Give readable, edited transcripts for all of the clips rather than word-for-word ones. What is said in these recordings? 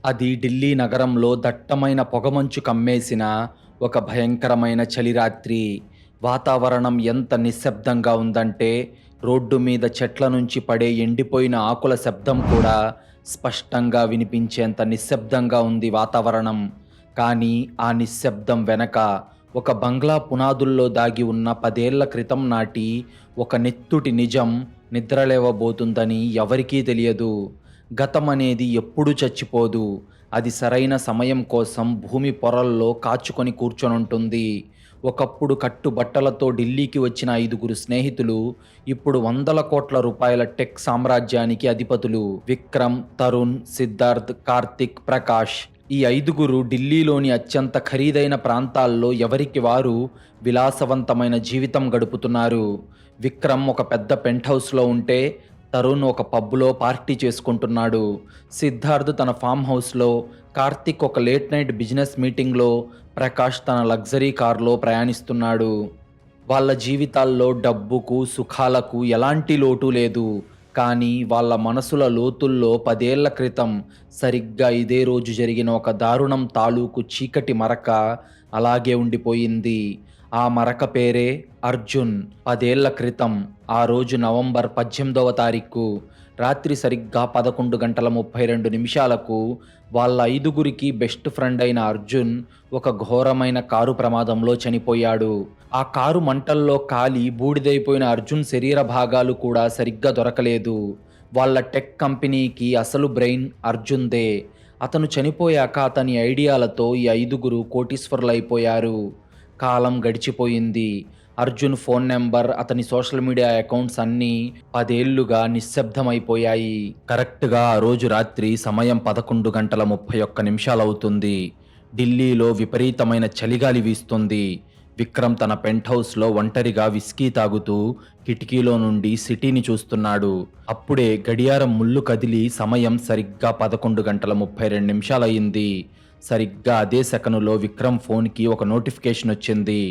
అది ఢిల్లీ నగరంలో దట్టమైన పొగమంచు కమ్మేసిన ఒక భయంకరమైన చలిరాత్రి. వాతావరణం ఎంత నిశ్శబ్దంగా ఉందంటే, రోడ్డు మీద చెట్ల నుంచి పడే ఎండిపోయిన ఆకుల శబ్దం కూడా స్పష్టంగా వినిపించేంత నిశ్శబ్దంగా ఉంది వాతావరణం. కానీ ఆ నిశ్శబ్దం వెనక ఒక బంగ్లా పునాదుల్లో దాగి ఉన్న 10 ఏళ్ల క్రితం నాటి ఒక నెత్తుటి నిజం నిద్రలేవబోతుందని ఎవరికీ తెలియదు. గతం అనేది ఎప్పుడూ చచ్చిపోదు. అది సరైన సమయం కోసం భూమి పొరల్లో కాచుకొని కూర్చొనుంటుంది. ఒకప్పుడు కట్టుబట్టలతో ఢిల్లీకి వచ్చిన 5గురు స్నేహితులు ఇప్పుడు వందల కోట్ల రూపాయల టెక్ సామ్రాజ్యానికి అధిపతులు. విక్రమ్, తరుణ్, సిద్ధార్థ్, కార్తిక్, ప్రకాష్. ఈ 5గురు ఢిల్లీలోని అత్యంత ఖరీదైన ప్రాంతాల్లో ఎవరికి వారు విలాసవంతమైన జీవితం గడుపుతున్నారు. విక్రమ్ ఒక పెద్ద పెంట్ హౌస్లో ఉంటే, తరుణ్ ఒక పబ్లో పార్టీ చేసుకుంటున్నాడు. సిద్ధార్థ్ తన ఫామ్ హౌస్లో, కార్తిక్ ఒక లేట్ నైట్ బిజినెస్ మీటింగ్లో, ప్రకాష్ తన లగ్జరీ కార్లో ప్రయాణిస్తున్నాడు. వాళ్ళ జీవితాల్లో డబ్బుకు, సుఖాలకు ఎలాంటి లోటు లేదు. కానీ వాళ్ళ మనసుల లోతుల్లో 10 ఏళ్ల క్రితం సరిగ్గా ఇదే రోజు జరిగిన ఒక దారుణం తాలూకు చీకటి మరక అలాగే ఉండిపోయింది. ఆ మరక పేరే అర్జున్. 10 ఏళ్ల క్రితం ఆ రోజు నవంబర్ 18వ తారీఖు రాత్రి సరిగ్గా 11:32 వాళ్ళ 5గురికి బెస్ట్ ఫ్రెండ్ అయిన అర్జున్ ఒక ఘోరమైన కారు ప్రమాదంలో చనిపోయాడు. ఆ కారు మంటల్లో కాలి బూడిదైపోయిన అర్జున్ శరీర భాగాలు కూడా సరిగ్గా దొరకలేదు. వాళ్ళ టెక్ కంపెనీకి అసలు బ్రెయిన్ అర్జున్దే. అతను చనిపోయాక అతని ఐడియాలతో ఈ 5గురు కోటీశ్వరులైపోయారు. కాలం గడిచిపోయింది. అర్జున్ ఫోన్ నెంబర్, అతని సోషల్ మీడియా అకౌంట్స్ అన్నీ 10 ఏళ్లుగా నిశ్శబ్దమైపోయాయి. కరెక్ట్గా ఆ రోజు రాత్రి సమయం 11:31 అవుతుంది. ఢిల్లీలో విపరీతమైన చలిగాలి వీస్తుంది. విక్రమ్ తన పెంట్ హౌస్లో ఒంటరిగా విస్కీ తాగుతూ కిటికీలో నుండి సిటీని చూస్తున్నాడు. అప్పుడే గడియారం ముళ్ళు కదిలి సమయం సరిగ్గా 11:32 అయింది. సరిగ్గా అదే సెకనులో విక్రమ్ ఫోన్కి ఒక నోటిఫికేషన్ వచ్చింది.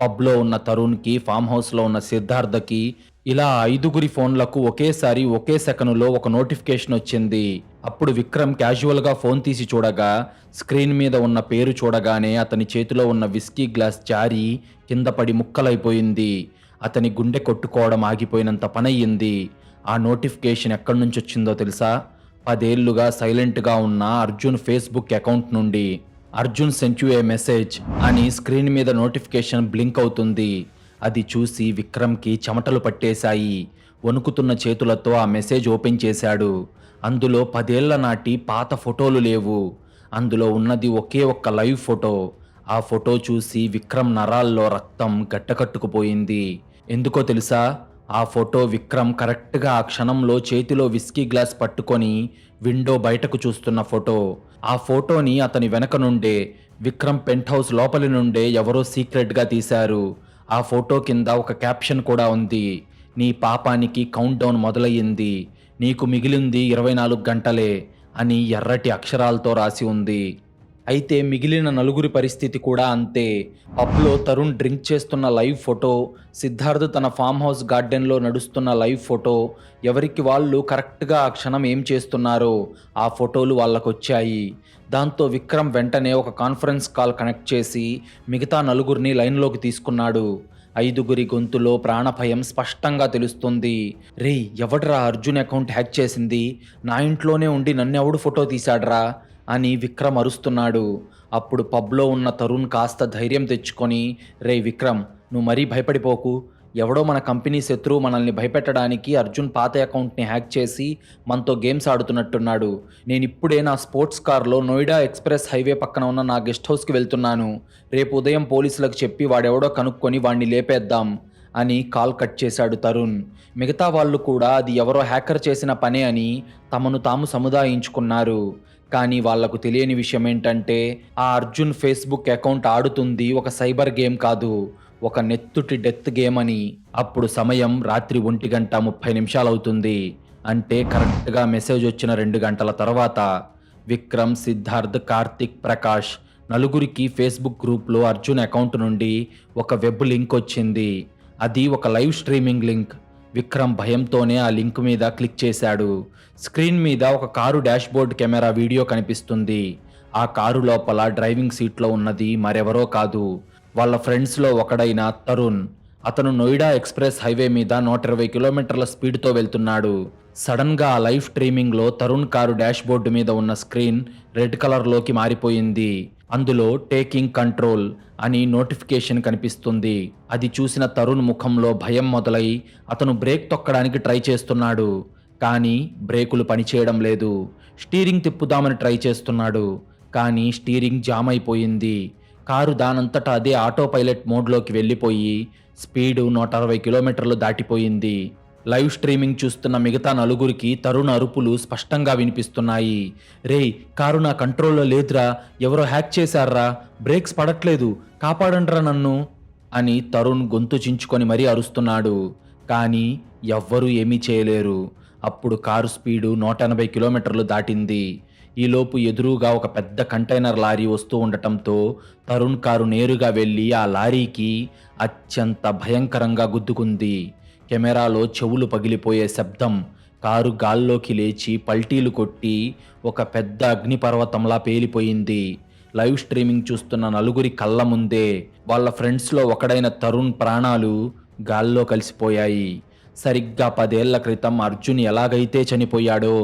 పబ్లో ఉన్న తరుణ్కి, ఫామ్ హౌస్లో ఉన్న సిద్ధార్థకి, ఇలా 5గురి ఫోన్లకు ఒకేసారి ఒకే సెకనులో ఒక నోటిఫికేషన్ వచ్చింది. అప్పుడు విక్రమ్ క్యాజువల్గా ఫోన్ తీసి చూడగా, స్క్రీన్ మీద ఉన్న పేరు చూడగానే అతని చేతిలో ఉన్న విస్కీ గ్లాస్ జారి కింద పడి ముక్కలైపోయింది. అతని గుండె కొట్టుకోవడం ఆగిపోయినంత పనయ్యింది. ఆ నోటిఫికేషన్ ఎక్కడి నుంచి వచ్చిందో తెలుసా? 10 ఏళ్లుగా సైలెంట్గా ఉన్న అర్జున్ ఫేస్బుక్ అకౌంట్ నుండి. Arjun sent you a message అని స్క్రీన్ మీద నోటిఫికేషన్ బ్లింక్ అవుతుంది. అది చూసి విక్రమ్కి చెమటలు పట్టేశాయి. వణుకుతున్న చేతులతో ఆ మెసేజ్ ఓపెన్ చేశాడు. అందులో 10 ఏళ్ల నాటి పాత ఫోటోలు లేవు. అందులో ఉన్నది ఒకే ఒక్క లైవ్ ఫోటో. ఆ ఫోటో చూసి విక్రమ్ నరాల్లో రక్తం గట్టకట్టుకుపోయింది. ఎందుకో తెలుసా? ఆ ఫోటో విక్రమ్ కరెక్ట్గా ఆ క్షణంలో చేతిలో విస్కీ గ్లాస్ పట్టుకొని విండో బయటకు చూస్తున్న ఫోటో. ఆ ఫోటోని అతని వెనక నుండే, విక్రమ్ పెంట్ హౌస్ లోపలి నుండే ఎవరో సీక్రెట్గా తీశారు. ఆ ఫోటో కింద ఒక క్యాప్షన్ కూడా ఉంది. నీ పాపానికి కౌంట్ డౌన్ మొదలయ్యింది, నీకు మిగిలింది 24 గంటలే అని ఎర్రటి అక్షరాలతో రాసి ఉంది. అయితే మిగిలిన 4గురి పరిస్థితి కూడా అంతే. పబ్లో తరుణ్ డ్రింక్ చేస్తున్న లైవ్ ఫోటో, సిద్ధార్థ్ తన ఫామ్ హౌస్ గార్డెన్లో నడుస్తున్న లైవ్ ఫోటో, ఎవరికి వాళ్ళు కరెక్ట్గా ఆ క్షణం ఏం చేస్తున్నారో ఆ ఫోటోలు వాళ్ళకొచ్చాయి. దాంతో విక్రమ్ వెంటనే ఒక కాన్ఫరెన్స్ కాల్ కనెక్ట్ చేసి మిగతా 4గురిని లైన్లోకి తీసుకున్నాడు. 5గురి గొంతులో ప్రాణభయం స్పష్టంగా తెలుస్తుంది. రేయ్, ఎవడ్రా అర్జున్ అకౌంట్ హ్యాక్ చేసింది? నా ఇంట్లోనే ఉండి నన్నెవడు ఫోటో తీశాడ్రా అని విక్రమ్ అరుస్తున్నాడు. అప్పుడు పబ్లో ఉన్న తరుణ్ కాస్త ధైర్యం తెచ్చుకొని, రే విక్రమ్, నువ్వు మరీ భయపడిపోకు. ఎవడో మన కంపెనీ శత్రువు మనల్ని భయపెట్టడానికి అర్జున్ పాత అకౌంట్ని హ్యాక్ చేసి మనతో గేమ్స్ ఆడుతున్నట్టున్నాడు. నేనిప్పుడే నా స్పోర్ట్స్ కార్లో నోయిడా ఎక్స్ప్రెస్ హైవే పక్కన ఉన్న నా గెస్ట్ హౌస్కి వెళ్తున్నాను. రేపు ఉదయం పోలీసులకు చెప్పి వాడెవడో కనుక్కొని వాడిని లేపేద్దాం అని కాల్ కట్ చేశాడు తరుణ్. మిగతా వాళ్ళు కూడా అది ఎవరో హ్యాకర్ చేసిన పనే అని తమను తాము సముదాయించుకున్నారు. కానీ వాళ్లకు తెలియని విషయం ఏంటంటే, ఆ అర్జున్ ఫేస్బుక్ అకౌంట్ ఆడుతుంది ఒక సైబర్ గేమ్ కాదు, ఒక నెత్తుటి డెత్ గేమ్ అని. అప్పుడు సమయం రాత్రి 1:30 అవుతుంది. అంటే కరెక్ట్గా మెసేజ్ వచ్చిన 2 గంటల తర్వాత విక్రమ్, సిద్ధార్థ్, కార్తిక్, ప్రకాష్ 4గురికి ఫేస్బుక్ గ్రూప్లో అర్జున్ అకౌంట్ నుండి ఒక వెబ్ లింక్ వచ్చింది. అది ఒక లైవ్ స్ట్రీమింగ్ లింక్. విక్రమ్ భయంతోనే ఆ లింక్ మీద క్లిక్ చేశాడు. స్క్రీన్ మీద ఒక కారు డాష్బోర్డ్ కెమెరా వీడియో కనిపిస్తుంది. ఆ కారు లోపల డ్రైవింగ్ సీట్లో ఉన్నది మరెవరో కాదు, వాళ్ళ ఫ్రెండ్స్లో ఒకడైన తరుణ్. అతను నోయిడా ఎక్స్ప్రెస్ హైవే మీద 120 కిలోమీటర్ల స్పీడ్తో వెళ్తున్నాడు. సడన్గా ఆ లైవ్ స్ట్రీమింగ్లో తరుణ్ కారు డాష్బోర్డు మీద ఉన్న స్క్రీన్ రెడ్ కలర్లోకి మారిపోయింది. అందులో టేకింగ్ కంట్రోల్ అని నోటిఫికేషన్ కనిపిస్తుంది. అది చూసిన తరుణ్ ముఖంలో భయం మొదలై అతను బ్రేక్ తొక్కడానికి ట్రై చేస్తున్నాడు. కానీ బ్రేకులు పనిచేయడం లేదు. స్టీరింగ్ తిప్పుదామని ట్రై చేస్తున్నాడు. కానీ స్టీరింగ్ జామ్ అయిపోయింది. కారు దానంతటా అదే ఆటో పైలట్ మోడ్లోకి వెళ్ళిపోయి స్పీడు 160 కిలోమీటర్లు దాటిపోయింది. లైవ్ స్ట్రీమింగ్ చూస్తున్న మిగతా నలుగురికి తరుణ్ అరుపులు స్పష్టంగా వినిపిస్తున్నాయి. రేయ్, కారు నా కంట్రోల్లో లేదురా, ఎవరో హ్యాక్ చేశారా, బ్రేక్స్ పడట్లేదు, కాపాడండ్రా నన్ను అని తరుణ్ గొంతు చించుకొని మరీ అరుస్తున్నాడు. కానీ ఎవ్వరూ ఏమీ చేయలేరు. అప్పుడు కారు స్పీడు 180 కిలోమీటర్లు దాటింది. ఈలోపు ఎదురుగా ఒక పెద్ద కంటైనర్ లారీ వస్తూ ఉండటంతో తరుణ్ కారు నేరుగా వెళ్ళి ఆ లారీకి అత్యంత భయంకరంగా గుద్దుకుంది. కెమెరాలో చెవులు పగిలిపోయే శబ్దం, కారు గాల్లోకి లేచి పల్టీలు కొట్టి ఒక పెద్ద అగ్నిపర్వతంలా పేలిపోయింది. లైవ్ స్ట్రీమింగ్ చూస్తున్న నలుగురి కళ్ళ ముందే వాళ్ళ ఫ్రెండ్స్లో ఒకడైన తరుణ్ ప్రాణాలు గాల్లో కలిసిపోయాయి. సరిగ్గా 10 ఏళ్ల క్రితం అర్జున్ ఎలాగైతే చనిపోయాడో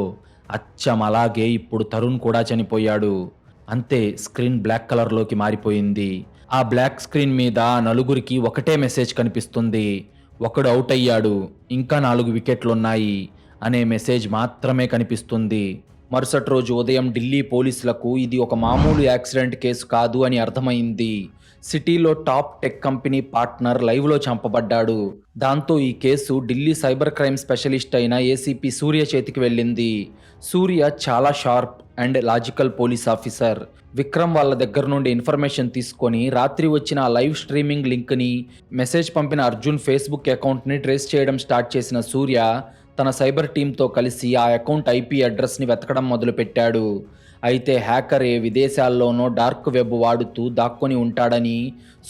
అచ్చం అలాగే ఇప్పుడు తరుణ్ కూడా చనిపోయాడు. అంతే, స్క్రీన్ బ్లాక్ కలర్లోకి మారిపోయింది. ఆ బ్లాక్ స్క్రీన్ మీద నలుగురికి ఒకటే మెసేజ్ కనిపిస్తుంది. ఒకడు అవుట్ అయ్యాడు, ఇంకా 4 వికెట్లున్నాయి అనే మెసేజ్ మాత్రమే కనిపిస్తుంది. మరుసటి రోజు ఉదయం ఢిల్లీ పోలీసులకు ఇది ఒక మామూలు యాక్సిడెంట్ కేసు కాదు అని అర్థమైంది. సిటీలో టాప్ టెక్ కంపెనీ పార్ట్నర్ లైవ్లో చంపబడ్డాడు. దాంతో ఈ case Delhi cyber crime specialist అయిన ఏసీపీ సూర్య చేతికి వెళ్ళింది. సూర్య చాలా sharp and logical police officer. Vikram వాళ్ళ దగ్గర నుండి ఇన్ఫర్మేషన్ తీసుకొని రాత్రి వచ్చిన ఆ లైవ్ స్ట్రీమింగ్ లింక్ని, మెసేజ్ పంపిన అర్జున్ ఫేస్బుక్ అకౌంట్ని ట్రేస్ చేయడం స్టార్ట్ చేసిన సూర్య తన సైబర్ టీంతో కలిసి ఆ అకౌంట్ ఐపీ అడ్రస్ని వెతకడం మొదలుపెట్టాడు. అయితే హ్యాకర్ ఏ విదేశాల్లోనో డార్క్ వెబ్ వాడుతూ దాక్కొని ఉంటాడని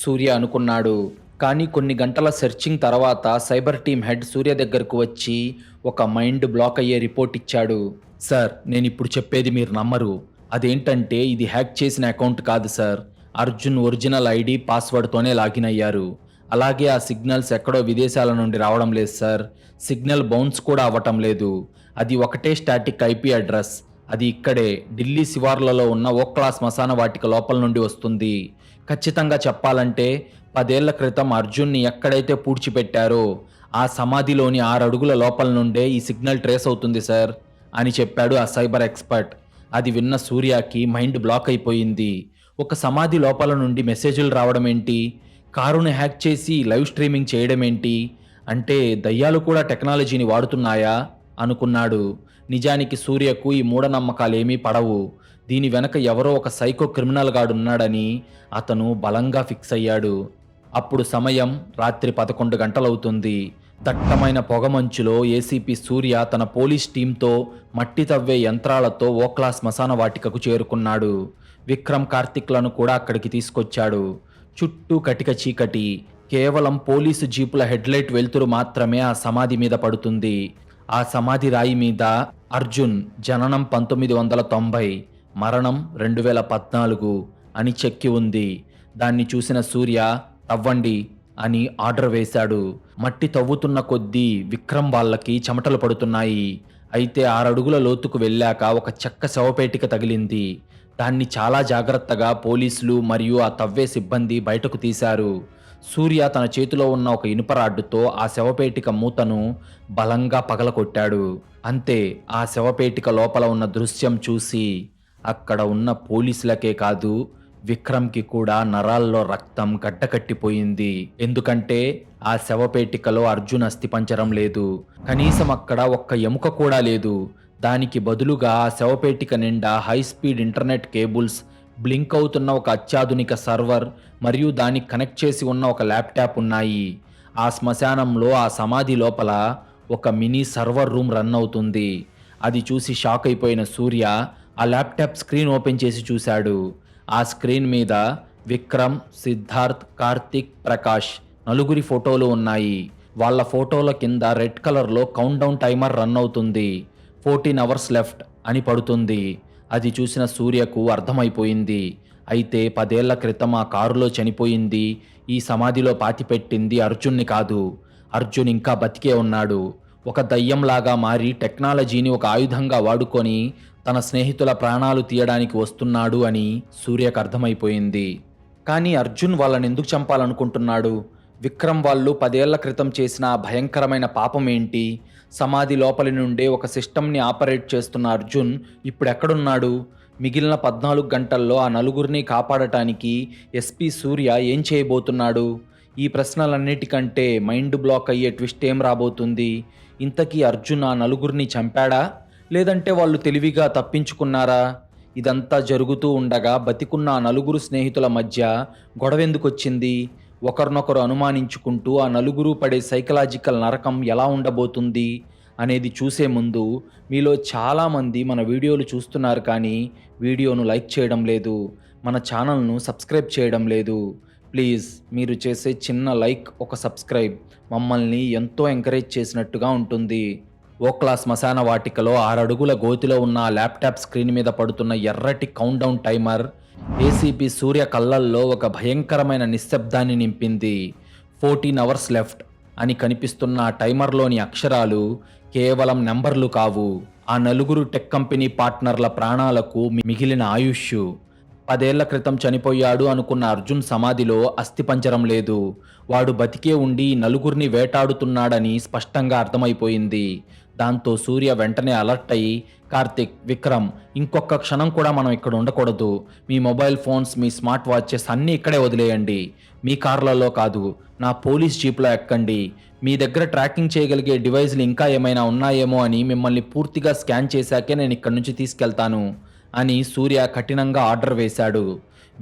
సూర్య అనుకున్నాడు. కానీ కొన్ని గంటల సెర్చింగ్ తర్వాత సైబర్ టీం హెడ్ సూర్య దగ్గరకు వచ్చి ఒక మైండ్ బ్లాక్ అయ్యే రిపోర్ట్ ఇచ్చాడు. సార్, నేను ఇప్పుడు చెప్పేది మీరు నమ్మరు. అదేంటంటే ఇది హ్యాక్ చేసిన అకౌంట్ కాదు సార్. అర్జున్ ఒరిజినల్ ఐడి పాస్వర్డ్తోనే లాగిన్ అయ్యారు. అలాగే ఆ సిగ్నల్స్ ఎక్కడో విదేశాల నుండి రావడం లేదు సార్. సిగ్నల్ బౌన్స్ కూడా అవ్వటం లేదు. అది ఒకటే స్టాటిక్ ఐపీ అడ్రస్. అది ఇక్కడే ఢిల్లీ శివార్లలో ఉన్న ఓక్లా శ్మశాన వాటిక లోపల నుండి వస్తుంది. ఖచ్చితంగా చెప్పాలంటే 10 ఏళ్ల క్రితం అర్జున్ని ఎక్కడైతే పూడ్చిపెట్టారో ఆ సమాధిలోని 6 అడుగుల లోపల నుండే ఈ సిగ్నల్ ట్రేస్ అవుతుంది సార్ అని చెప్పాడు ఆ సైబర్ ఎక్స్పర్ట్. అది విన్న సూర్యకి మైండ్ బ్లాక్ అయిపోయింది. ఒక సమాధి లోపల నుండి మెసేజ్లు రావడం ఏంటి, కారుని హ్యాక్ చేసి లైవ్ స్ట్రీమింగ్ చేయడం ఏంటి, అంటే దయ్యాలు కూడా టెక్నాలజీని వాడుతున్నాయా అనుకున్నాడు. నిజానికి సూర్యకు ఈ మూఢనమ్మకాలేమీ పడవు. దీని వెనక ఎవరో ఒక సైకో క్రిమినల్ గాడున్నాడని అతను బలంగా ఫిక్స్ అయ్యాడు. అప్పుడు సమయం రాత్రి 11 గంటలవుతుంది. దట్టమైన పొగమంచులో ఏసీపీ సూర్య తన పోలీస్ టీంతో మట్టి తవ్వే యంత్రాలతో ఓక్లా శ్మశాన వాటికకు చేరుకున్నాడు. విక్రమ్, కార్తిక్లను కూడా అక్కడికి తీసుకొచ్చాడు. చుట్టూ కటిక చీకటి. కేవలం పోలీసు జీపుల హెడ్లైట్ వెలుతురు మాత్రమే ఆ సమాధి మీద పడుతుంది. ఆ సమాధి రాయి మీద అర్జున్ జననం 1990, మరణం 2014 అని చెక్కి ఉంది. దాన్ని చూసిన సూర్య తవ్వండి అని ఆర్డర్ వేశాడు. మట్టి తవ్వుతున్న కొద్దీ విక్రమ్ వాళ్ళకి చెమటలు పడుతున్నాయి. అయితే 6 అడుగుల లోతుకు వెళ్ళాక ఒక చెక్క శవపేటిక తగిలింది. దాన్ని చాలా జాగ్రత్తగా పోలీసులు మరియు ఆ తవ్వే సిబ్బంది బయటకు తీశారు. సూర్య తన చేతిలో ఉన్న ఒక ఇనుప రాడ్డుతో ఆ శవపేటిక మూతను బలంగా పగలకొట్టాడు. అంతే, ఆ శవపేటిక లోపల ఉన్న దృశ్యం చూసి అక్కడ ఉన్న పోలీసులకే కాదు, విక్రమ్కి కూడా నరాల్లో రక్తం గడ్డకట్టిపోయింది. ఎందుకంటే ఆ శవపేటికలో అర్జున్ అస్థిపంజరం లేదు. కనీసం అక్కడ ఒక్క ఎముక కూడా లేదు. దానికి బదులుగా ఆ శవపేటిక నిండా high speed internet cables, blink అవుతున్న ఒక అత్యాధునిక సర్వర్ మరియు దానికి కనెక్ట్ చేసి ఉన్న ఒక ల్యాప్టాప్ ఉన్నాయి. ఆ శ్మశానంలో ఆ సమాధి లోపల ఒక మినీ సర్వర్ రూమ్ రన్ అవుతుంది. అది చూసి షాక్ అయిపోయిన సూర్య ఆ ల్యాప్టాప్ స్క్రీన్ ఓపెన్ చేసి చూశాడు. ఆ స్క్రీన్ మీద విక్రమ్, సిద్ధార్థ్, కార్తిక్, ప్రకాష్ నలుగురి ఫోటోలు ఉన్నాయి. వాళ్ళ ఫోటోల కింద రెడ్ కలర్లో కౌంట్ డౌన్ టైమర్ రన్ అవుతుంది. 14 అవర్స్ లెఫ్ట్ అని పడుతుంది. అది చూసిన సూర్యకు అర్థమైపోయింది. అయితే 10 ఏళ్ల క్రితం ఆ కారులో చనిపోయింది, ఈ సమాధిలో పాతిపెట్టింది అర్జున్ని కాదు. అర్జున్ ఇంకా బతికే ఉన్నాడు. ఒక దయ్యంలాగా మారి టెక్నాలజీని ఒక ఆయుధంగా వాడుకొని తన స్నేహితుల ప్రాణాలు తీయడానికి వస్తున్నాడు అని సూర్యకు అర్థమైపోయింది. కానీ అర్జున్ వాళ్ళని ఎందుకు చంపాలనుకుంటున్నాడు? విక్రమ్ వాళ్ళు 10 ఏళ్ల క్రితం చేసిన ఆ భయంకరమైన పాపం ఏంటి? సమాధి లోపలి నుండే ఒక సిస్టమ్ని ఆపరేట్ చేస్తున్న అర్జున్ ఇప్పుడు ఎక్కడున్నాడు? మిగిలిన 14 గంటల్లో ఆ నలుగురిని కాపాడటానికి ఎస్పీ సూర్య ఏం చేయబోతున్నాడు? ఈ ప్రశ్నలన్నిటికంటే మైండ్ బ్లాక్ అయ్యే ట్విస్ట్ ఏం రాబోతుంది? ఇంతకీ అర్జున్ ఆ నలుగురిని చంపాడా? లేదంటే వాళ్ళు తెలివిగా తప్పించుకున్నారా? ఇదంతా జరుగుతూ ఉండగా బతికున్న ఆ నలుగురు స్నేహితుల మధ్య గొడవెందుకొచ్చింది? ఒకరినొకరు అనుమానించుకుంటూ ఆ నలుగురు పడే సైకలాజికల్ నరకం ఎలా ఉండబోతుంది అనేది చూసే ముందు మీలో చాలామంది మన వీడియోలు చూస్తున్నారు కానీ వీడియోను లైక్ చేయడం లేదు, మన ఛానల్ను సబ్స్క్రైబ్ చేయడం లేదు. ప్లీజ్ మీరు చేసే చిన్న లైక్, ఒక సబ్స్క్రైబ్ మమ్మల్ని ఎంతో ఎంకరేజ్ చేసినట్టుగా ఉంటుంది. ఓక్లా శ్మశాన వాటికలో 6 అడుగుల గోతిలో ఉన్న ఆ ల్యాప్టాప్ స్క్రీన్ మీద పడుతున్న ఎర్రటి కౌంట్ డౌన్ టైమర్ ఏసీపీ సూర్య కళ్ళల్లో ఒక భయంకరమైన నిశ్శబ్దాన్ని నింపింది. 14 అవర్స్ లెఫ్ట్ అని కనిపిస్తున్న ఆ టైమర్లోని అక్షరాలు కేవలం నెంబర్లు కావు, ఆ నలుగురు టెక్ కంపెనీ పార్ట్నర్ల ప్రాణాలకు మిగిలిన ఆయుష్. 10 ఏళ్ల క్రితం చనిపోయాడు అనుకున్న అర్జున్ సమాధిలో అస్థిపంజరం లేదు. వాడు బతికే ఉండి నలుగురిని వేటాడుతున్నాడని స్పష్టంగా అర్థమైపోయింది. దాంతో సూర్య వెంటనే అలర్ట్ అయ్యి, కార్తిక్, విక్రమ్, ఇంకొక క్షణం కూడా మనం ఇక్కడ ఉండకూడదు. మీ మొబైల్ ఫోన్స్, మీ స్మార్ట్ వాచెస్ అన్నీ ఇక్కడే వదిలేయండి. మీ కార్లలో కాదు, నా పోలీస్ జీప్లో ఎక్కండి. మీ దగ్గర ట్రాకింగ్ చేయగలిగే డివైజ్లు ఇంకా ఏమైనా ఉన్నాయేమో అని మిమ్మల్ని పూర్తిగా స్కాన్ చేశాకే నేను ఇక్కడి నుంచి తీసుకెళ్తాను అని సూర్య కఠినంగా ఆర్డర్ వేశాడు.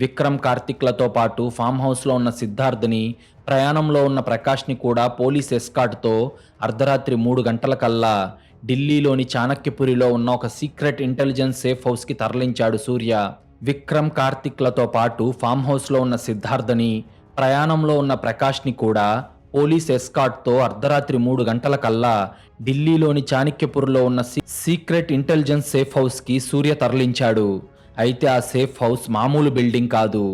విక్రమ్, కార్తిక్లతో పాటు ఫామ్ హౌస్లో ఉన్న సిద్ధార్థని, ప్రయాణంలో ఉన్న ప్రకాష్ని కూడా పోలీస్ ఎస్కాట్తో అర్ధరాత్రి 3 గంటలకల్లా ఢిల్లీలోని చాణక్యపురిలో ఉన్న ఒక సీక్రెట్ ఇంటెలిజెన్స్ సేఫ్ హౌస్కి తరలించాడు సూర్య. విక్రమ్, కార్తిక్లతో పాటు ఫామ్ హౌస్లో ఉన్న సిద్ధార్థని, ప్రయాణంలో ఉన్న ప్రకాష్ని కూడా పోలీస్ ఎస్కాట్తో అర్ధరాత్రి 3 గంటలకల్లా ఢిల్లీలోని చాణక్యపురిలో ఉన్న సీక్రెట్ ఇంటెలిజెన్స్ సేఫ్ హౌస్కి సూర్య తరలించాడు. అయితే ఆ సేఫ్ హౌస్ మామూలు బిల్డింగ్ కాదు,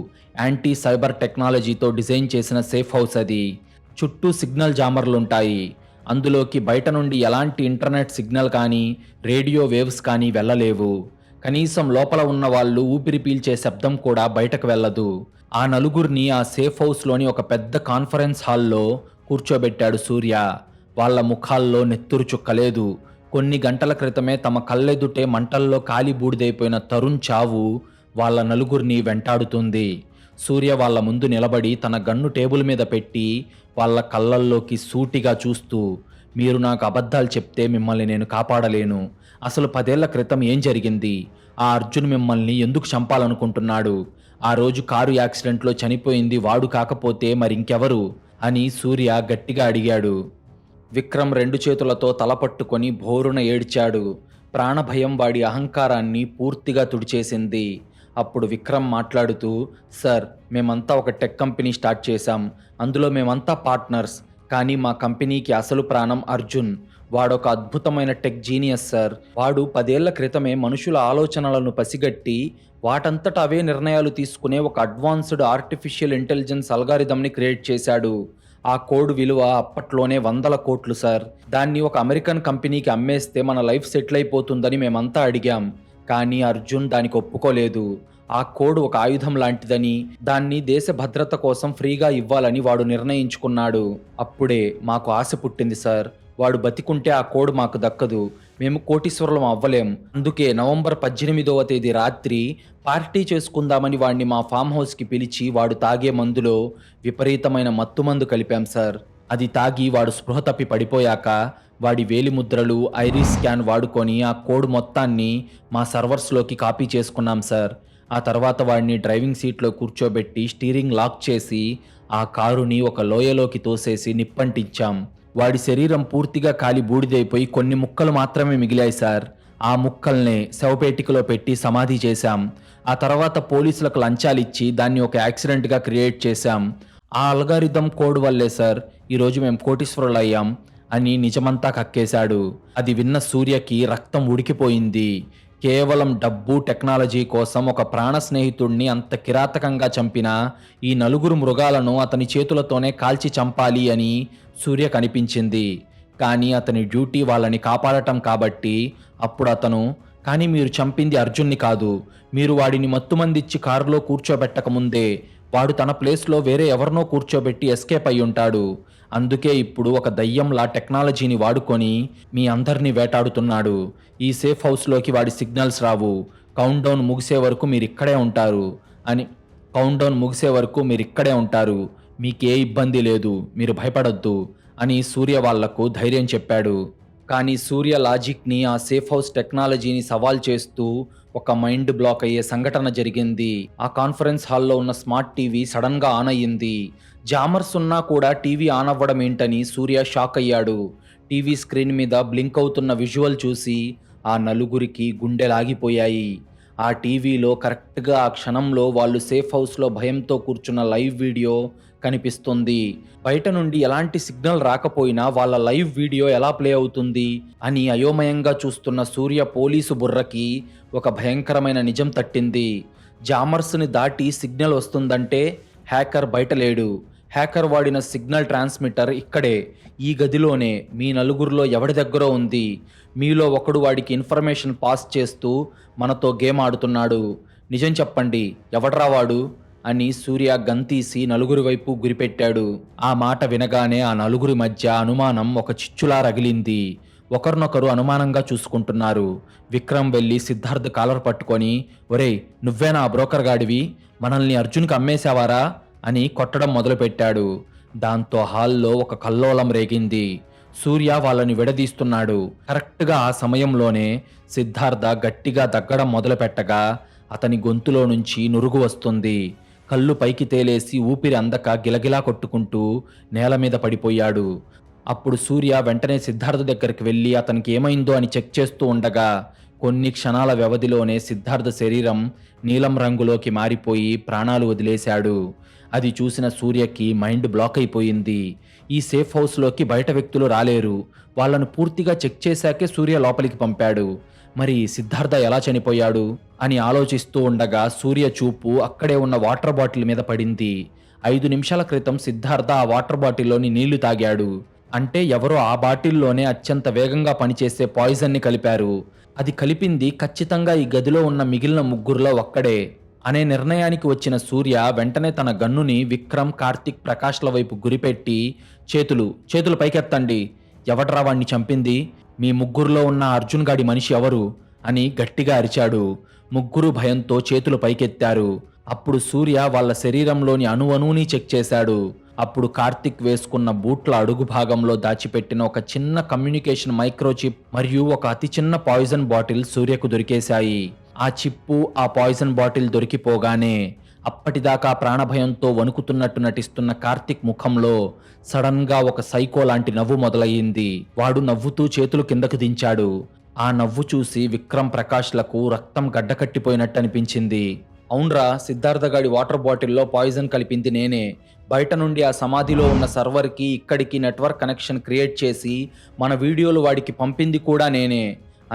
యాంటీ సైబర్ టెక్నాలజీతో డిజైన్ చేసిన సేఫ్ హౌస్ అది. చుట్టూ సిగ్నల్ జామర్లుంటాయి. అందులోకి బయట నుండి ఎలాంటి ఇంటర్నెట్ సిగ్నల్ కానీ, రేడియో వేవ్స్ కానీ వెళ్ళలేవు. కనీసం లోపల ఉన్న వాళ్ళు ఊపిరి పీల్చే శబ్దం కూడా బయటకు వెళ్ళదు. ఆ నలుగురిని ఆ సేఫ్ హౌస్లోని ఒక పెద్ద కాన్ఫరెన్స్ హాల్లో కూర్చోబెట్టాడు సూర్య. వాళ్ళ ముఖాల్లో నెత్తురు చుక్కలేదు. కొన్ని గంటల క్రితమే తమ కళ్ళెదుటే మంటల్లో కాలి బూడిదైపోయిన తరుణ్ చావు వాళ్ళ నలుగురిని వెంటాడుతుంది. సూర్య వాళ్ళ ముందు నిలబడి తన గన్ను టేబుల్ మీద పెట్టి వాళ్ళ కళ్ళల్లోకి సూటిగా చూస్తూ, మీరు నాకు అబద్ధాలు చెప్తే మిమ్మల్ని నేను కాపాడలేను. అసలు 10 ఏళ్ల క్రితం ఏం జరిగింది? ఆ అర్జున్ మిమ్మల్ని ఎందుకు చంపాలనుకుంటున్నాడు? ఆ రోజు కారు యాక్సిడెంట్లో చనిపోయింది వాడు కాకపోతే మరింకెవరు అని సూర్య గట్టిగా అడిగాడు. విక్రమ్ 2 చేతులతో తలపట్టుకొని భోరున ఏడ్చాడు. ప్రాణభయం వాడి అహంకారాన్ని పూర్తిగా తుడిచేసింది. అప్పుడు విక్రమ్ మాట్లాడుతూ, సార్, మేమంతా ఒక టెక్ కంపెనీ స్టార్ట్ చేశాం. అందులో మేమంతా పార్ట్నర్స్. కానీ మా కంపెనీకి అసలు ప్రాణం అర్జున్. వాడొక అద్భుతమైన టెక్ జీనియస్ సార్. వాడు 10 ఏళ్ల క్రితమే మనుషుల ఆలోచనలను పసిగట్టి వాటంతట అవే నిర్ణయాలు తీసుకునే ఒక అడ్వాన్స్డ్ ఆర్టిఫిషియల్ ఇంటెలిజెన్స్ అల్గారిథంని క్రియేట్ చేశాడు. ఆ కోడ్ విలువ అప్పట్లోనే 100 కోట్లు సార్. దాన్ని ఒక అమెరికన్ కంపెనీకి అమ్మేస్తే మన లైఫ్ సెటిల్ అయిపోతుందని మేమంతా అడిగాం. కానీ అర్జున్ దానికి ఒప్పుకోలేదు. ఆ కోడ్ ఒక ఆయుధం లాంటిదని, దాన్ని దేశ భద్రత కోసం ఫ్రీగా ఇవ్వాలని వాడు నిర్ణయించుకున్నాడు. అప్పుడే మాకు ఆశ పుట్టింది సార్. వాడు బతికుంటే ఆ కోడ్ మాకు దక్కదు, మేము కోటీశ్వరులం అవ్వలేం. అందుకే నవంబర్ 18వ తేదీ రాత్రి పార్టీ చేసుకుందామని వాడిని మా ఫామ్ హౌస్కి పిలిచి వాడు తాగే మందులో విపరీతమైన మత్తుమందు కలిపాం సార్. అది తాగి వాడు స్పృహ తప్పి పడిపోయాక వాడి వేలిముద్రలు, ఐరిస్ స్కాన్ వాడుకొని ఆ కోడ్ మొత్తాన్ని మా సర్వర్స్లోకి కాపీ చేసుకున్నాం సార్. ఆ తర్వాత వాడిని డ్రైవింగ్ సీట్లో కూర్చోబెట్టి స్టీరింగ్ లాక్ చేసి ఆ కారుని ఒక లోయలోకి తోసేసి నిప్పంటించాం. వాడి శరీరం పూర్తిగా కాలి బూడిదైపోయి కొన్ని ముక్కలు మాత్రమే మిగిలాయి సార్. ఆ ముక్కల్నే శవపేటికలో పెట్టి సమాధి చేశాం. ఆ తర్వాత పోలీసులకు లంచాలిచ్చి దాన్ని ఒక యాక్సిడెంట్గా క్రియేట్ చేశాం. ఆ అల్గారిథం కోడ్ వల్లే సార్ ఈరోజు మేము కోటీశ్వరులయ్యాం అని నిజమంతా కక్కేశాడు. అది విన్న సూర్యకి రక్తం ఉడికిపోయింది. కేవలం డబ్బు, టెక్నాలజీ కోసం ఒక ప్రాణ స్నేహితుడిని అంత కిరాతకంగా చంపిన ఈ నలుగురు మృగాలను అతని చేతులతోనే కాల్చి చంపాలి అని సూర్యకనిపించింది. కానీ అతని డ్యూటీ వాళ్ళని కాపాడటం కాబట్టి అప్పుడు అతను, కానీ మీరు చంపింది అర్జున్ని కాదు. మీరు వాడిని మత్తుమందిచ్చి కారులో కూర్చోబెట్టకముందే వాడు తన ప్లేస్లో వేరే ఎవరినో కూర్చోబెట్టి ఎస్కేప్ అయి ఉంటాడు. అందుకే ఇప్పుడు ఒక దయ్యంలా టెక్నాలజీని వాడుకొని మీ అందరినీ వేటాడుతున్నాడు. ఈ సేఫ్ హౌస్లోకి వాడి సిగ్నల్స్ రావు. కౌంట్డౌన్ ముగిసే వరకు మీరిక్కడే ఉంటారు అని కౌంట్డౌన్ ముగిసే వరకు మీరిక్కడే ఉంటారు. మీకే ఇబ్బంది లేదు, మీరు భయపడొద్దు అని సూర్య వాళ్లకు ధైర్యం చెప్పాడు. కానీ సూర్య లాజిక్ని, ఆ సేఫ్ హౌస్ టెక్నాలజీని సవాల్ చేస్తూ ఒక మైండ్ బ్లాక్ అయ్యే సంఘటన జరిగింది. ఆ కాన్ఫరెన్స్ హాల్లో ఉన్న స్మార్ట్ టీవీ సడన్గా ఆన్ అయ్యింది. జామర్స్ ఉన్నా కూడా టీవీ ఆన్ అవ్వడం ఏంటని సూర్య షాక్ అయ్యాడు. టీవీ స్క్రీన్ మీద బ్లింక్ అవుతున్న విజువల్ చూసి ఆ నలుగురికి గుండెలాగిపోయాయి. ఆ టీవీలో కరెక్ట్గా ఆ క్షణంలో వాళ్ళు సేఫ్ హౌస్లో భయంతో కూర్చున్న లైవ్ వీడియో కనిపిస్తుంది. బయట నుండి ఎలాంటి సిగ్నల్ రాకపోయినా వాళ్ళ లైవ్ వీడియో ఎలా ప్లే అవుతుంది అని అయోమయంగా చూస్తున్న సూర్య పోలీసు బుర్రకి ఒక భయంకరమైన నిజం తట్టింది. జామర్స్ని దాటి సిగ్నల్ వస్తుందంటే హ్యాకర్ బయట లేడు. హ్యాకర్ వాడిన సిగ్నల్ ట్రాన్స్మిటర్ ఇక్కడే, ఈ గదిలోనే మీ నలుగురిలో ఎవడి దగ్గర ఉంది. మీలో ఒకడు వాడికి ఇన్ఫర్మేషన్ పాస్ చేస్తూ మనతో గేమ్ ఆడుతున్నాడు. నిజం చెప్పండి, ఎవడ్రా వాడు అని సూర్య గంతీసి నలుగురి వైపు గురిపెట్టాడు. ఆ మాట వినగానే ఆ నలుగురి మధ్య అనుమానం ఒక చిచ్చులా రగిలింది. ఒకరినొకరు అనుమానంగా చూసుకుంటున్నారు. విక్రమ్ వెళ్ళి సిద్ధార్థ్ కాలర్ పట్టుకొని, ఒరేయ్ నువ్వేనా ఆ బ్రోకర్ గాడివి, మనల్ని అర్జున్కి అమ్మేశావారా అని కొట్టడం మొదలుపెట్టాడు. దాంతో హాల్లో ఒక కల్లోలం రేగింది. సూర్య వాళ్ళని విడదీస్తున్నాడు. కరెక్ట్గా ఆ సమయంలోనే సిద్ధార్థ గట్టిగా దగ్గడం మొదలుపెట్టగా అతని గొంతులో నుంచి నురుగు వస్తుంది. కళ్ళు పైకి తేలేసి ఊపిరి అందక గిలగిలా కొట్టుకుంటూ నేల మీద పడిపోయాడు. అప్పుడు సూర్య వెంటనే సిద్ధార్థ దగ్గరికి వెళ్ళి అతనికి ఏమైందో అని చెక్ చేస్తూ ఉండగా కొన్ని క్షణాల వ్యవధిలోనే సిద్ధార్థ శరీరం నీలం రంగులోకి మారిపోయి ప్రాణాలు వదిలేశాడు. అది చూసిన సూర్యకి మైండ్ బ్లాక్ అయిపోయింది. ఈ సేఫ్ హౌస్లోకి బయట వ్యక్తులు రాలేరు. వాళ్ళను పూర్తిగా చెక్ చేశాకే సూర్య లోపలికి పంపాడు. మరి సిద్ధార్థ ఎలా చనిపోయాడు అని ఆలోచిస్తూ ఉండగా సూర్య చూపు అక్కడే ఉన్న వాటర్ బాటిల్ మీద పడింది. 5 నిమిషాల క్రితం సిద్ధార్థ ఆ వాటర్ బాటిల్లోని నీళ్లు తాగాడు. అంటే ఎవరో ఆ బాటిల్లోనే అత్యంత వేగంగా పనిచేసే పాయిజన్ని కలిపారు. అది కలిపింది ఖచ్చితంగా ఈ గదిలో ఉన్న మిగిలిన ముగ్గురులో ఒక్కడే అనే నిర్ణయానికి వచ్చిన సూర్య వెంటనే తన గన్నుని విక్రమ్, కార్తిక్, ప్రకాష్ల వైపు గురిపెట్టి, చేతులు పైకెత్తండి, ఎవడ్రా వాణ్ణి చంపింది, మీ ముగ్గురులో ఉన్న అర్జున్ గాడి మనిషి ఎవరు అని గట్టిగా అరిచాడు. ముగ్గురు భయంతో చేతులు పైకెత్తారు. అప్పుడు సూర్య వాళ్ళ శరీరంలోని అణువుని చెక్ చేశాడు. అప్పుడు కార్తిక్ వేసుకున్న బూట్ల అడుగు భాగంలో దాచిపెట్టిన ఒక చిన్న కమ్యూనికేషన్ మైక్రోచిప్ మరియు ఒక అతి చిన్న పాయిజన్ బాటిల్ సూర్యకు దొరికేశాయి. ఆ చిప్పు, ఆ పాయిజన్ బాటిల్ దొరికిపోగానే అప్పటిదాకా ప్రాణభయంతో వణుకుతున్నట్టు నటిస్తున్న కార్తిక్ ముఖంలో సడన్ గా ఒక సైకో లాంటి నవ్వు మొదలయ్యింది. వాడు నవ్వుతూ చేతులు కిందకు దించాడు. ఆ నవ్వు చూసి విక్రమ్, ప్రకాష్లకు రక్తం గడ్డకట్టిపోయినట్టు అనిపించింది. అవునరా, సిద్ధార్థ గాడి వాటర్ బాటిల్లో పాయిజన్ కలిపింది నేనే. బయట నుండి ఆ సమాధిలో ఉన్న సర్వర్కి ఇక్కడికి నెట్వర్క్ కనెక్షన్ క్రియేట్ చేసి మన వీడియోలు వాడికి పంపింది కూడా నేనే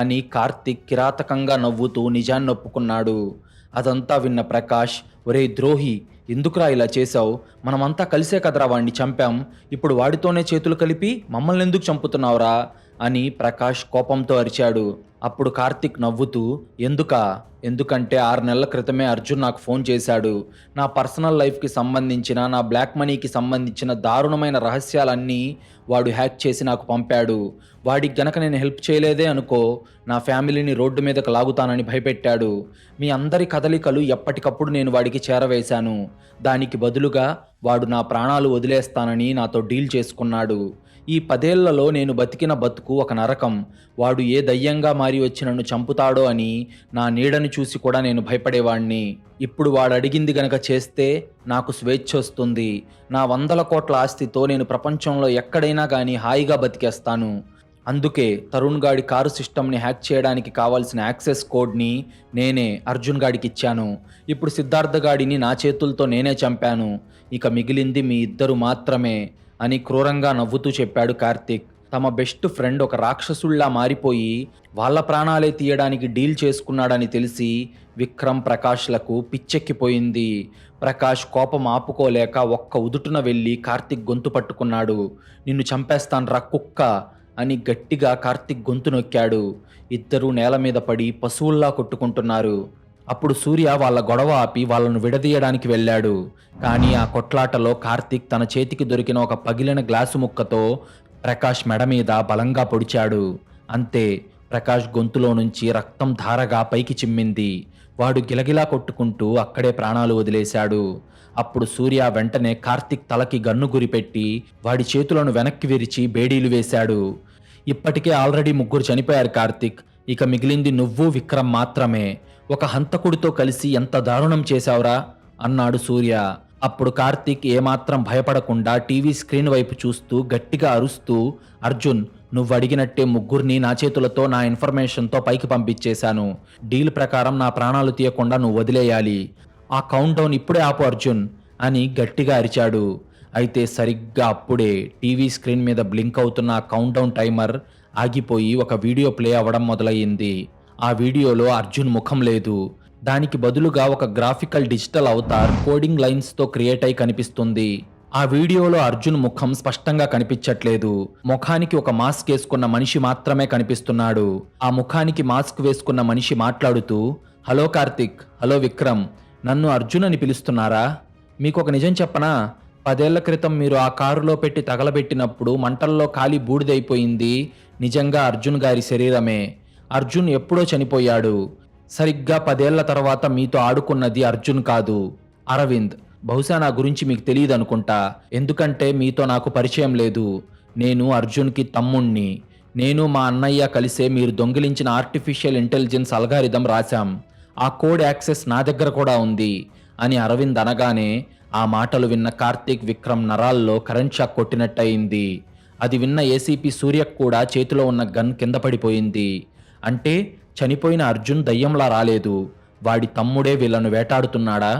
అని కార్తిక్ కిరాతకంగా నవ్వుతూ నిజాన్ని ఒప్పుకున్నాడు. అదంతా విన్న ప్రకాష్, ఒరేయ్ ద్రోహి, ఎందుకురా ఇలా చేశావు, మనమంతా కలిసే కదరా వాడిని చంపాం, ఇప్పుడు వాడితోనే చేతులు కలిపి మమ్మల్ని ఎందుకు చంపుతున్నావురా అని ప్రకాష్ కోపంతో అరిచాడు. అప్పుడు కార్తిక్ నవ్వుతూ, ఎందుకంటే 6 నెలల క్రితమే అర్జున్ నాకు ఫోన్ చేశాడు. నా పర్సనల్ లైఫ్కి సంబంధించిన, నా బ్లాక్ మనీకి సంబంధించిన దారుణమైన రహస్యాలన్నీ వాడు హ్యాక్ చేసి నాకు పంపాడు. వాడికి గనక నేను హెల్ప్ చేయలేదే అనుకో, నా ఫ్యామిలీని రోడ్డు మీదకు లాగుతానని భయపెట్టాడు. మీ అందరి కదలికలు ఎప్పటికప్పుడు నేను వాడికి చేరవేశాను. దానికి బదులుగా వాడు నా ప్రాణాలు వదిలేస్తానని నాతో డీల్ చేసుకున్నాడు. ఈ 10 ఏళ్లలో నేను బతికిన బతుకు ఒక నరకం. వాడు ఏ దయ్యంగా మారి వచ్చి నన్ను చంపుతాడో అని నా నీడని చూసి కూడా నేను భయపడేవాణ్ణి. ఇప్పుడు వాడు అడిగింది గనక చేస్తే నాకు స్వేచ్ఛ వస్తుంది. నా 100 కోట్ల ఆస్తితో నేను ప్రపంచంలో ఎక్కడైనా కానీ హాయిగా బతికేస్తాను. అందుకే తరుణ్ గాడి కారు సిస్టమ్ని హ్యాక్ చేయడానికి కావాల్సిన యాక్సెస్ కోడ్ని నేనే అర్జున్ గాడికి ఇచ్చాను. ఇప్పుడు సిద్ధార్థ గాడిని నా చేతులతో నేనే చంపాను. ఇక మిగిలింది మీ ఇద్దరు మాత్రమే అని క్రూరంగా నవ్వుతూ చెప్పాడు కార్తీక్. తమ బెస్ట్ ఫ్రెండ్ ఒక రాక్షసుల్లా మారిపోయి వాళ్ళ ప్రాణాలే తీయడానికి డీల్ చేసుకున్నాడని తెలిసి విక్రమ్ ప్రకాష్లకు పిచ్చెక్కిపోయింది. ప్రకాష్ కోపం ఆపుకోలేక ఒక్క ఉదుటున వెళ్ళి కార్తీక్ గొంతు పట్టుకున్నాడు. నిన్ను చంపేస్తాన్రా కుక్క అని గట్టిగా కార్తీక్ గొంతు నొక్కాడు. ఇద్దరూ నేల మీద పడి పశువుల్లా కొట్టుకుంటున్నారు. అప్పుడు సూర్య వాళ్ళ గొడవ ఆపి వాళ్ళను విడదీయడానికి వెళ్ళాడు. కానీ ఆ కొట్లాటలో కార్తీక్ తన చేతికి దొరికిన ఒక పగిలిన గ్లాసు ముక్కతో ప్రకాష్ మెడ మీద బలంగా పొడిచాడు. అంతే, ప్రకాష్ గొంతులో నుంచి రక్తం ధారగా పైకి చిమ్మింది. వాడు గిలగిలా కొట్టుకుంటూ అక్కడే ప్రాణాలు వదిలేశాడు. అప్పుడు సూర్య వెంటనే కార్తీక్ తలకి గన్ను గురిపెట్టి వాడి చేతులను వెనక్కి విరిచి బేడీలు వేశాడు. ఇప్పటికే ఆల్రెడీ 3 చనిపోయారు కార్తీక్. ఇక మిగిలింది నువ్వు విక్రమ్ మాత్రమే. ఒక హంతకుడితో కలిసి ఎంత దారుణం చేశావురా అన్నాడు సూర్య. అప్పుడు కార్తీక్ ఏమాత్రం భయపడకుండా టీవీ స్క్రీన్ వైపు చూస్తూ గట్టిగా అరుస్తూ, అర్జున్, నువ్వు అడిగినట్టే 3 నా చేతులతో నా ఇన్ఫర్మేషన్తో పైకి పంపించేశాను. డీల్ ప్రకారం నా ప్రాణాలు తీయకుండా నువ్వు వదిలేయాలి. ఆ కౌంట్ డౌన్ ఇప్పుడే ఆపు అర్జున్ అని గట్టిగా అరిచాడు. అయితే సరిగ్గా అప్పుడే టీవీ స్క్రీన్ మీద బ్లింక్ అవుతున్న ఆ కౌంట్ డౌన్ టైమర్ ఆగిపోయి ఒక వీడియో ప్లే అవ్వడం మొదలయ్యింది. ఆ వీడియోలో అర్జున్ ముఖం లేదు. దానికి బదులుగా ఒక గ్రాఫికల్ డిజిటల్ అవతార్ కోడింగ్ లైన్స్తో క్రియేట్ అయి కనిపిస్తుంది. ఆ వీడియోలో అర్జున్ ముఖం స్పష్టంగా కనిపించట్లేదు. ముఖానికి ఒక మాస్క్ వేసుకున్న మనిషి మాత్రమే కనిపిస్తున్నాడు. ఆ ముఖానికి మాస్క్ వేసుకున్న మనిషి మాట్లాడుతూ, హలో కార్తిక్, హలో విక్రమ్, నన్ను అర్జున్ అని పిలుస్తున్నారా? మీకు ఒక నిజం చెప్పనా? 10 ఏళ్ల క్రితం మీరు ఆ కారులో పెట్టి తగలబెట్టినప్పుడు మంటల్లో కాలి బూడిదైపోయింది నిజంగా అర్జున్ గారి శరీరమే. అర్జున్ ఎప్పుడో చనిపోయాడు. సరిగ్గా 10 ఏళ్ల తర్వాత మీతో ఆడుకున్నది అర్జున్ కాదు, అరవింద్. బహుశా నా గురించి మీకు తెలియదు అనుకుంటా, ఎందుకంటే మీతో నాకు పరిచయం లేదు. నేను అర్జున్కి తమ్ముణ్ణి. నేను మా అన్నయ్య కలిసే మీరు దొంగిలించిన ఆర్టిఫిషియల్ ఇంటెలిజెన్స్ అల్గారిథం రాశాం. ఆ కోడ్ యాక్సెస్ నా దగ్గర కూడా ఉంది అని అరవింద్ అనగానే ఆ మాటలు విన్న కార్తీక్, విక్రమ్ నరాల్లో కరెంట్ షాక్ కొట్టినట్టయింది. అది విన్న ఏసీపీ సూర్యకు కూడా చేతిలో ఉన్న గన్ కింద పడిపోయింది. అంటే చనిపోయిన అర్జున్ దయ్యంలా రాలేదు, వాడి తమ్ముడే వీళ్ళను వేటాడుతున్నాడా?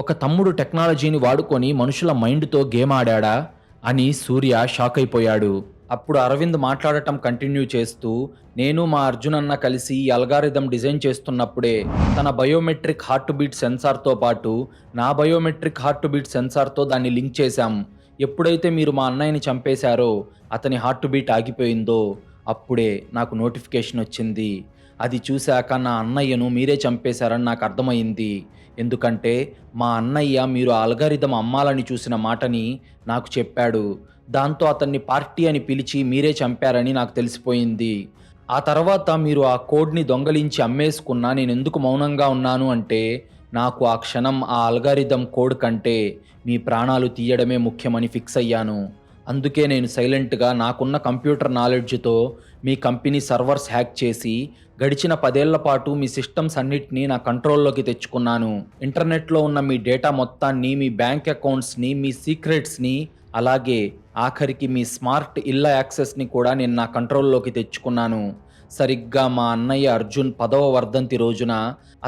ఒక తమ్ముడు టెక్నాలజీని వాడుకొని మనుషుల మైండ్తో గేమ్ ఆడాడా అని సూర్య షాక్ అయిపోయాడు. అప్పుడు అరవింద్ మాట్లాడటం కంటిన్యూ చేస్తూ, నేను మా అర్జున్ అన్న కలిసి ఈ అల్గారిథం డిజైన్ చేస్తున్నప్పుడే తన బయోమెట్రిక్ హార్ట్ బీట్ సెన్సార్తో పాటు నా బయోమెట్రిక్ హార్ట్ బీట్ సెన్సార్తో దాన్ని లింక్ చేశాం. ఎప్పుడైతే మీరు మా అన్నయ్యని చంపేశారో అతని హార్ట్ బీట్ ఆగిపోయిందో అప్పుడే నాకు నోటిఫికేషన్ వచ్చింది. అది చూశాక నా అన్నయ్యను మీరే చంపేశారని నాకు అర్థమైంది. ఎందుకంటే మా అన్నయ్య మీరు ఆ అల్గారిథం అమ్మాలని చూసిన మాటని నాకు చెప్పాడు. దాంతో అతన్ని పార్టీ అని పిలిచి మీరే చంపారని నాకు తెలిసిపోయింది. ఆ తర్వాత మీరు ఆ కోడ్ని దొంగలించి అమ్మేసుకున్నా నేను ఎందుకు మౌనంగా ఉన్నాను అంటే, నాకు ఆ క్షణం ఆ అల్గారిథం కోడ్ కంటే మీ ప్రాణాలు తీయడమే ముఖ్యమని ఫిక్స్ అయ్యాను. అందుకే నేను సైలెంట్గా నాకున్న కంప్యూటర్ నాలెడ్జ్తో మీ కంపెనీ సర్వర్స్ హ్యాక్ చేసి గడిచిన 10 ఏళ్ల పాటు మీ సిస్టమ్స్ అన్నిటినీ నా కంట్రోల్లోకి తెచ్చుకున్నాను. ఇంటర్నెట్లో ఉన్న మీ డేటా మొత్తాన్ని, మీ బ్యాంక్ అకౌంట్స్ని, మీ సీక్రెట్స్ని, అలాగే ఆఖరికి మీ స్మార్ట్ ఇళ్ళ యాక్సెస్ని కూడా నేను నా కంట్రోల్లోకి తెచ్చుకున్నాను. సరిగ్గా మా అన్నయ్య అర్జున్ 10వ వర్ధంతి రోజున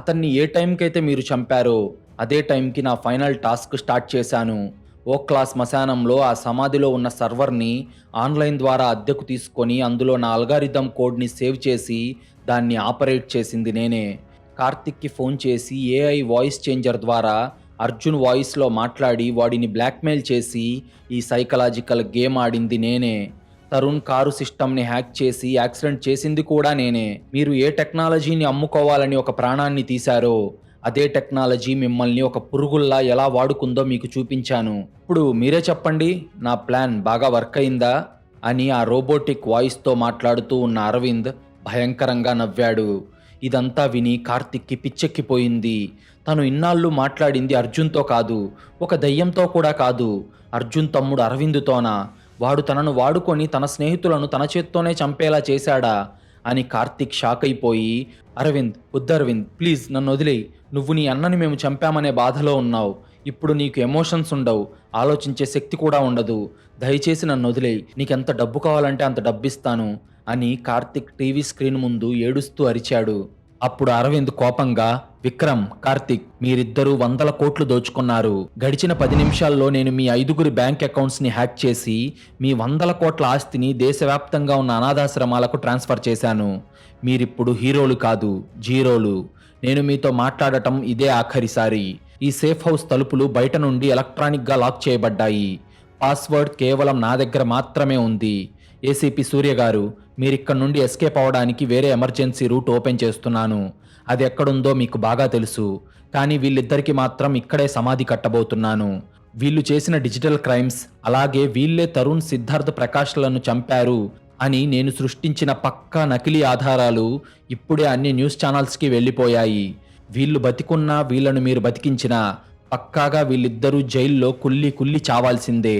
అతన్ని ఏ టైంకైతే మీరు చంపారో అదే టైంకి నా ఫైనల్ టాస్క్ స్టార్ట్ చేశాను. ఓక్లా శ్మశానంలో ఆ సమాధిలో ఉన్న సర్వర్ని ఆన్లైన్ ద్వారా అద్దెకు తీసుకొని అందులో నా అల్గారిథం కోడ్ని సేవ్ చేసి దాన్ని ఆపరేట్ చేసింది నేనే. కార్తిక్కి ఫోన్ చేసి ఏఐ వాయిస్ చేంజర్ ద్వారా అర్జున్ వాయిస్లో మాట్లాడి వాడిని బ్లాక్మెయిల్ చేసి ఈ సైకలాజికల్ గేమ్ ఆడింది నేనే. తరుణ్ కారు సిస్టమ్ని హ్యాక్ చేసి యాక్సిడెంట్ చేసింది కూడా నేనే. మీరు ఏ టెక్నాలజీని అమ్ముకోవాలని ఒక ప్రాణాన్ని తీశారో అదే టెక్నాలజీ మిమ్మల్ని ఒక పురుగుల్లా ఎలా వాడుకుందో మీకు చూపించాను. ఇప్పుడు మీరే చెప్పండి, నా ప్లాన్ బాగా వర్క్ అయిందా అని ఆ రోబోటిక్ వాయిస్తో మాట్లాడుతూ ఉన్న అరవింద్ భయంకరంగా నవ్వాడు. ఇదంతా విని కార్తిక్కి పిచ్చెక్కిపోయింది. తను ఇన్నాళ్ళు మాట్లాడింది అర్జున్తో కాదు, ఒక దయ్యంతో కూడా కాదు, అర్జున్ తమ్ముడు అరవింద్తోనా? వాడు తనను వాడుకొని తన స్నేహితులను తన చేత్తోనే చంపేలా చేశాడా అని కార్తిక్ షాక్ అయిపోయి, అరవింద్, వద్దు అరవింద్, ప్లీజ్ నన్ను వదిలేయి. నువ్వు నీ అన్నని మేము చంపామనే బాధలో ఉన్నావు. ఇప్పుడు నీకు ఎమోషన్స్ ఉండవు, ఆలోచించే శక్తి కూడా ఉండదు. దయచేసి నన్ను వదిలేయి. నీకెంత డబ్బు కావాలంటే అంత డబ్బిస్తాను అని కార్తిక్ టీవీ స్క్రీన్ ముందు ఏడుస్తూ అరిచాడు. అప్పుడు అరవింద్ కోపంగా, విక్రమ్, కార్తిక్, మీరిద్దరూ వందల కోట్లు దోచుకున్నారు. గడిచిన 10 నిమిషాల్లో నేను మీ 5గురి బ్యాంక్ అకౌంట్స్ ని హ్యాక్ చేసి మీ వందల కోట్ల ఆస్తిని దేశవ్యాప్తంగా ఉన్న అనాథాశ్రమాలకు ట్రాన్స్ఫర్ చేశాను. మీరిప్పుడు హీరోలు కాదు, జీరోలు. నేను మీతో మాట్లాడటం ఇదే ఆఖరిసారి. ఈ సేఫ్ హౌస్ తలుపులు బయట నుండి ఎలక్ట్రానిక్గా లాక్ చేయబడ్డాయి. పాస్వర్డ్ కేవలం నా దగ్గర మాత్రమే ఉంది. ఏసీపీ సూర్య గారు, మీరిక్కడి నుండి ఎస్కేప్ అవ్వడానికి వేరే ఎమర్జెన్సీ రూట్ ఓపెన్ చేస్తున్నాను. అది ఎక్కడుందో మీకు బాగా తెలుసు. కానీ వీళ్ళిద్దరికీ మాత్రం ఇక్కడే సమాధి కట్టబోతున్నాను. వీళ్ళు చేసిన డిజిటల్ క్రైమ్స్, అలాగే వీళ్ళే తరుణ్, సిద్ధార్థ్, ప్రకాష్లను చంపారు అని నేను సృష్టించిన పక్కా నకిలీ ఆధారాలు ఇప్పుడే అన్ని న్యూస్ ఛానల్స్కి వెళ్ళిపోయాయి. వీళ్ళు బతికున్నా, వీళ్ళను మీరు బతికించినా పక్కాగా వీళ్ళిద్దరూ జైల్లో కుల్లి కుల్లి చావాల్సిందే.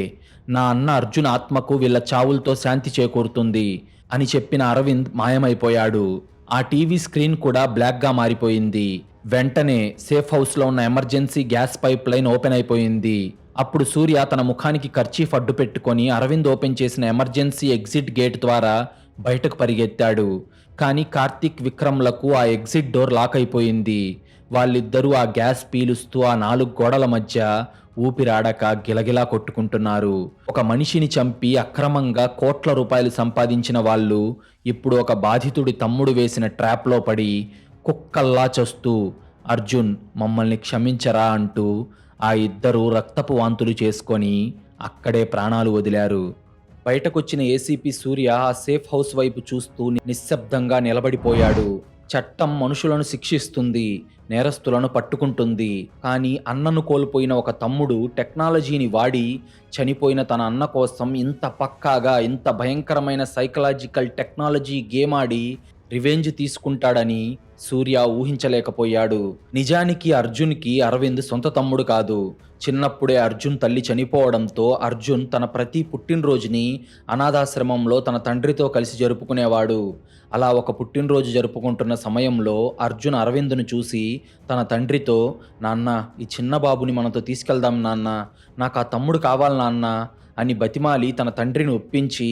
నా అన్న అర్జున్ ఆత్మకు వీళ్ళ చావులతో శాంతి చేకూరుతుంది అని చెప్పిన అరవింద్ మాయమైపోయాడు. ఆ టీవీ స్క్రీన్ కూడా బ్లాక్గా మారిపోయింది. వెంటనే సేఫ్ హౌస్లో ఉన్న emergency gas pipe line open అయిపోయింది. అప్పుడు సూర్య తన ముఖానికి కర్చీఫ్ అడ్డు పెట్టుకొని అరవింద్ ఓపెన్ చేసిన ఎమర్జెన్సీ ఎగ్జిట్ గేట్ ద్వారా బయటకు పరిగెత్తాడు. కానీ కార్తిక్, విక్రమ్లకు ఆ ఎగ్జిట్ డోర్ లాక్ అయిపోయింది. వాళ్ళిద్దరూ ఆ గ్యాస్ పీలుస్తూ ఆ 4 గోడల మధ్య ఊపిరాడక గిలగిలా కొట్టుకుంటున్నారు. ఒక మనిషిని చంపి అక్రమంగా కోట్ల రూపాయలు సంపాదించిన వాళ్ళు ఇప్పుడు ఒక బాధితుడి తమ్ముడు వేసిన ట్రాప్లో పడి కుక్కల్లా చస్తూ, అర్జున్ మమ్మల్ని క్షమించరా అంటూ ఆ ఇద్దరు రక్తపు వాంతులు చేసుకొని అక్కడే ప్రాణాలు వదిలారు. బయటకొచ్చిన ఏసీపీ సూర్య ఆ సేఫ్ హౌస్ వైపు చూస్తూ నిశ్శబ్దంగా నిలబడిపోయాడు. చట్టం మనుషులను శిక్షిస్తుంది, నేరస్తులను పట్టుకుంటుంది. కానీ అన్నను కోల్పోయిన ఒక తమ్ముడు టెక్నాలజీని వాడి చనిపోయిన తన అన్న కోసం ఇంత పక్కాగా, ఇంత భయంకరమైన సైకలాజికల్ టెక్నాలజీ గేమ్ ఆడి రివెంజ్ తీసుకుంటాడని సూర్య ఊహించలేకపోయాడు. నిజానికి అర్జున్కి అరవింద్ సొంత తమ్ముడు కాదు. చిన్నప్పుడే అర్జున్ తల్లి చనిపోవడంతో అర్జున్ తన ప్రతి పుట్టినరోజుని అనాథాశ్రమంలో తన తండ్రితో కలిసి జరుపుకునేవాడు. అలా ఒక పుట్టినరోజు జరుపుకుంటున్న సమయంలో అర్జున్ అరవింద్ను చూసి తన తండ్రితో, నాన్న, ఈ చిన్న బాబుని మనతో తీసుకెళ్దాం నాన్న, నాకు ఆ తమ్ముడు కావాలి నాన్న అని బతిమాలి తన తండ్రిని ఒప్పించి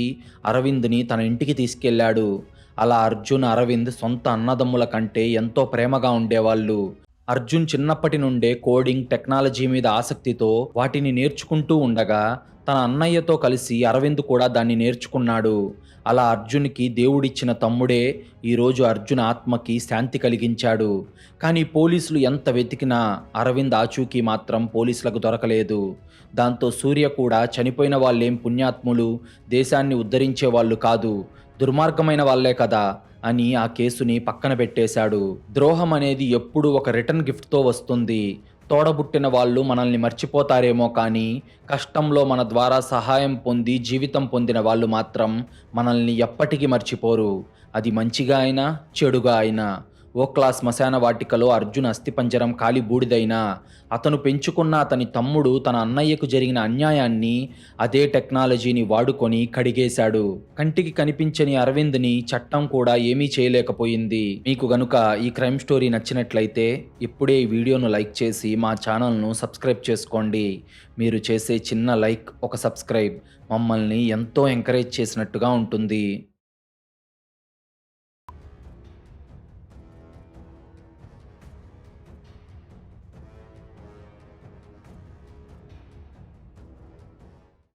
అరవింద్ని తన ఇంటికి తీసుకెళ్లాడు. అలా అర్జున్, అరవింద్ సొంత అన్నదమ్ముల కంటే ఎంతో ప్రేమగా ఉండేవాళ్ళు. అర్జున్ చిన్నప్పటి నుండే కోడింగ్, టెక్నాలజీ మీద ఆసక్తితో వాటిని నేర్చుకుంటూ ఉండగా తన అన్నయ్యతో కలిసి అరవింద్ కూడా దాన్ని నేర్చుకున్నాడు. అలా అర్జున్కి దేవుడిచ్చిన తమ్ముడే ఈరోజు అర్జున్ ఆత్మకి శాంతి కలిగించాడు. కానీ పోలీసులు ఎంత వెతికినా అరవింద్ ఆచూకీ మాత్రం పోలీసులకు దొరకలేదు. దాంతో సూర్య కూడా చనిపోయిన వాళ్ళేం పుణ్యాత్ములు, దేశాన్ని ఉద్ధరించే వాళ్ళు కాదు, దుర్మార్గమైన వాళ్లే కదా అని ఆ కేసుని పక్కన పెట్టేశాడు. ద్రోహం అనేది ఎప్పుడూ ఒక రిటర్న్ గిఫ్ట్తో వస్తుంది. తోడబుట్టిన వాళ్ళు మనల్ని మర్చిపోతారేమో కానీ కష్టంలో మన ద్వారా సహాయం పొంది జీవితం పొందిన వాళ్ళు మాత్రం మనల్ని ఎప్పటికీ మర్చిపోరు. అది మంచిగా అయినా చెడుగా అయినా. ఓ క్లాస్ శ్మశాన వాటికలో అర్జున్ అస్థిపంజరం కాలి బూడిదైనా అతను పెంచుకున్న అతని తమ్ముడు తన అన్నయ్యకు జరిగిన అన్యాయాన్ని అదే టెక్నాలజీని వాడుకొని కడిగేశాడు. కంటికి కనిపించని అరవింద్ని చట్టం కూడా ఏమీ చేయలేకపోయింది. మీకు గనుక ఈ క్రైమ్ స్టోరీ నచ్చినట్లయితే ఇప్పుడే ఈ వీడియోను లైక్ చేసి మా ఛానల్ను సబ్స్క్రైబ్ చేసుకోండి. మీరు చేసే చిన్న లైక్, ఒక సబ్స్క్రైబ్ మమ్మల్ని ఎంతో ఎంకరేజ్ చేసినట్టుగా ఉంటుంది.